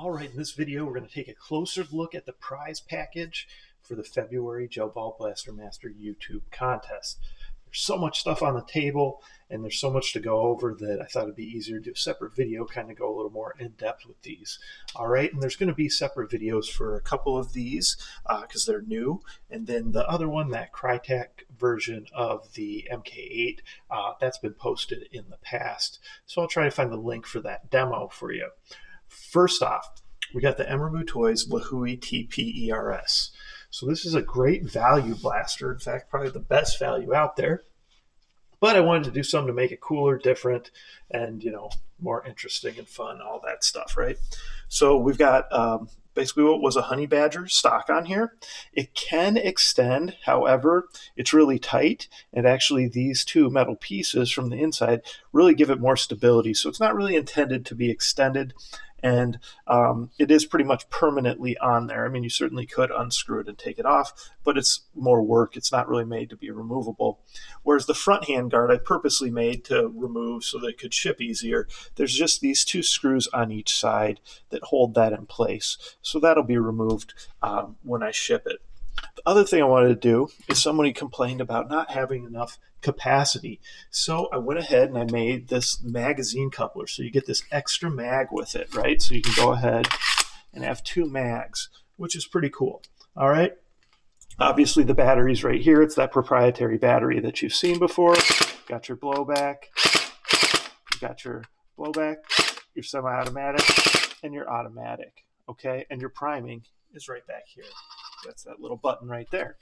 All right, in this video, we're going to take a closer look at the prize package for the February Gel Ball Blaster Master YouTube contest. There's so much stuff on the table, and there's so much to go over that I thought it'd be easier to do a separate video, kind of go a little more in depth with these. All right, and there's going to be separate videos for a couple of these because they're new, and then the other one, that Crytek version of the MK8, that's been posted in the past. So I'll try to find the link for that demo for you. First off, we got the EMERBU Toys LaHooey TPERS. So this is a great value blaster. In fact, probably the best value out there. But I wanted to do something to make it cooler, different, and, more interesting and fun, all that stuff, right? So we've got basically what was a honey badger stock on here. It can extend, however, it's really tight, and actually these two metal pieces from the inside really give it more stability. So it's not really intended to be extended, and it is pretty much permanently on there. I mean, you certainly could unscrew it and take it off, but it's more work. It's not really made to be removable. Whereas the front handguard I purposely made to remove so that it could ship easier. There's just these two screws on each side that hold that in place. So that'll be removed when I ship it. The other thing I wanted to do is somebody complained about not having enough capacity. So I went ahead and I made this magazine coupler. So you get this extra mag with it, right? So you can go ahead and have two mags, which is pretty cool. All right. Obviously the battery's right here. It's that proprietary battery that you've seen before. Got your blowback, your semi-automatic, and your automatic. Okay. And your priming is right back here. That's that little button right there.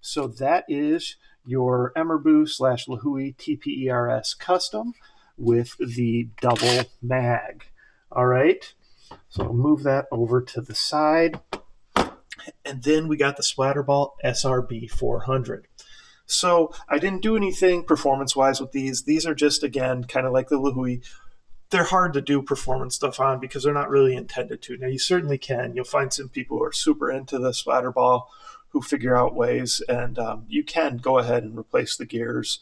So that is your EMERBU / LaHooey TPERS custom with the double mag. All right. So I'll move that over to the side. And then we got the splatrball SRB400. So I didn't do anything performance-wise with these. These are just, again, kind of like the LaHooey. They're hard to do performance stuff on because they're not really intended to. Now, you certainly can. You'll find some people who are super into the splatterball who figure out ways, and you can go ahead and replace the gears.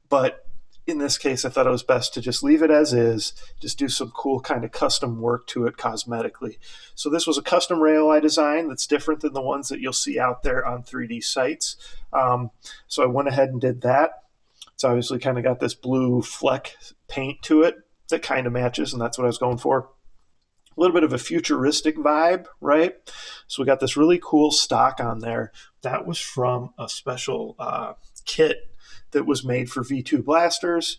But in this case, I thought it was best to just leave it as is, just do some cool kind of custom work to it cosmetically. So this was a custom rail I designed that's different than the ones that you'll see out there on 3D sites. So I went ahead and did that. It's obviously kind of got this blue fleck paint to it that kind of matches, and that's what I was going for. A little bit of a futuristic vibe, right? So we got this really cool stock on there. That was from a special kit that was made for V2 blasters.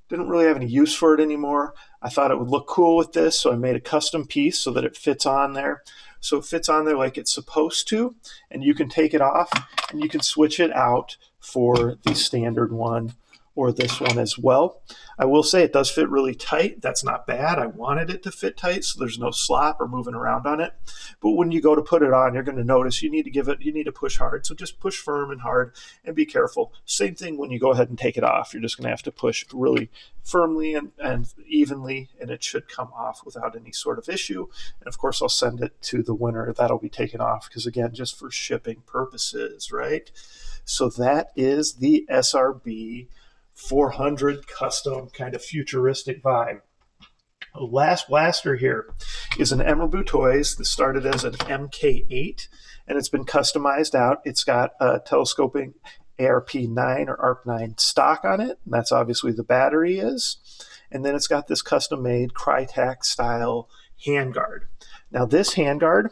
Didn't really have any use for it anymore. I thought it would look cool with this, so I made a custom piece so that it fits on there. So it fits on there like it's supposed to, and you can take it off and you can switch it out for the standard one or this one as well. I will say it does fit really tight. That's not bad. I wanted it to fit tight so there's no slop or moving around on it. But when you go to put it on, you're going to notice you need to push hard. So just push firm and hard and be careful. Same thing when you go ahead and take it off. You're just going to have to push really firmly and evenly, and it should come off without any sort of issue. And of course, I'll send it to the winner. That'll be taken off because, again, just for shipping purposes, right? So that is the SRB 400 custom kind of futuristic vibe. The last blaster here is an EMERBU Toys that started as an MK8, and it's been customized out. It's got a telescoping ARP9 or ARP9 stock on it, and that's obviously the battery is. And then it's got this custom-made Crytek style handguard. Now this handguard,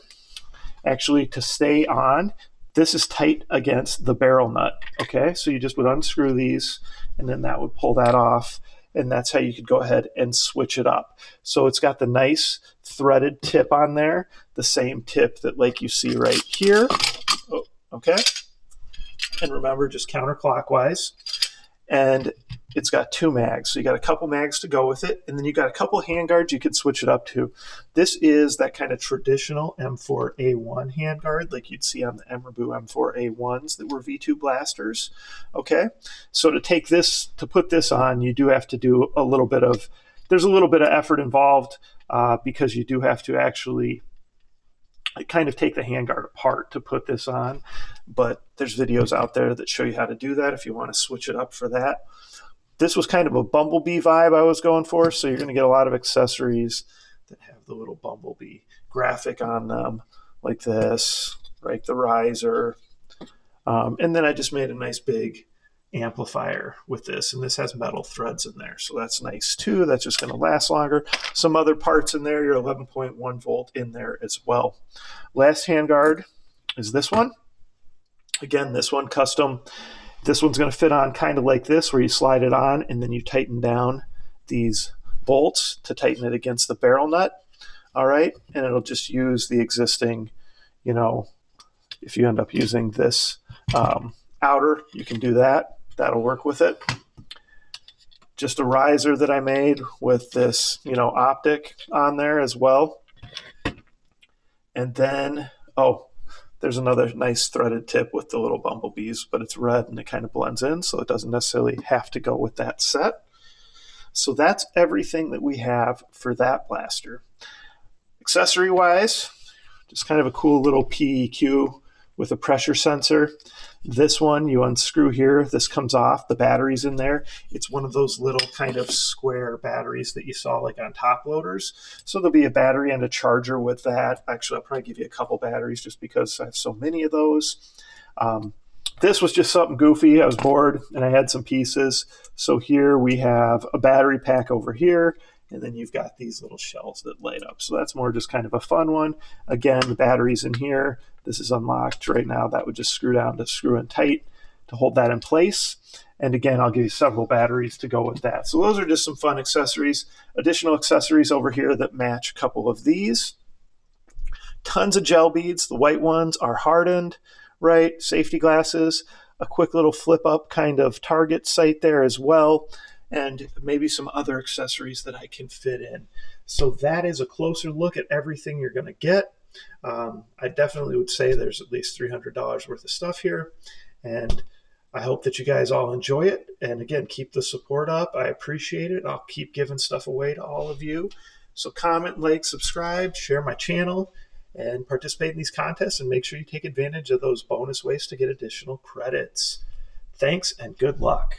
actually to stay on, this is tight against the barrel nut, okay? So you just would unscrew these, and then that would pull that off, and that's how you could go ahead and switch it up. So it's got the nice threaded tip on there, the same tip that like you see right here, okay? And remember, just counterclockwise. And it's got two mags. So you got a couple mags to go with it, and then you got a couple handguards you can switch it up to. This is that kind of traditional M4A1 handguard like you'd see on the EMERBU M4A1s that were V2 blasters. Okay, so to put this on, you do have to do there's a little bit of effort involved because you do have to actually kind of take the handguard apart to put this on, but there's videos out there that show you how to do that if you want to switch it up for that. This was kind of a bumblebee vibe I was going for, so you're going to get a lot of accessories that have have the little bumblebee graphic on them like this, right? The riser. And then I just made a nice big amplifier with this, and this has metal threads in there, so that's nice too. That's just going to last longer. Some other parts in there, your 11.1 volt in there as well. Last handguard is this one. Again, this one custom. This one's going to fit on kind of like this, where you slide it on and then you tighten down these bolts to tighten it against the barrel nut. All right, and it'll just use the existing, you know, if you end up using this outer, you can do that. That'll work with it. Just a riser that I made with this, you know, optic on there as well. And then, oh, there's another nice threaded tip with the little bumblebees, but it's red and it kind of blends in, so it doesn't necessarily have to go with that set. So that's everything that we have for that blaster. Accessory-wise, just kind of a cool little PEQ with a pressure sensor. This one, you unscrew here, this comes off, the battery's in there. It's one of those little kind of square batteries that you saw like on top loaders. So there'll be a battery and a charger with that. Actually, I'll probably give you a couple batteries just because I have so many of those. This was just something goofy. I was bored and I had some pieces. So here we have a battery pack over here, and then you've got these little shells that light up. So that's more just kind of a fun one. Again, the battery's in here. This is unlocked right now. That would just screw down to screw in tight to hold that in place. And again, I'll give you several batteries to go with that. So those are just some fun accessories. Additional accessories over here that match a couple of these. Tons of gel beads. The white ones are hardened, right? Safety glasses. A quick little flip up kind of target sight there as well. And maybe some other accessories that I can fit in. So that is a closer look at everything you're going to get. I definitely would say there's at least $300 worth of stuff here. And I hope that you guys all enjoy it. And again, keep the support up. I appreciate it. I'll keep giving stuff away to all of you. So comment, like, subscribe, share my channel, and participate in these contests. And make sure you take advantage of those bonus ways to get additional credits. Thanks and good luck.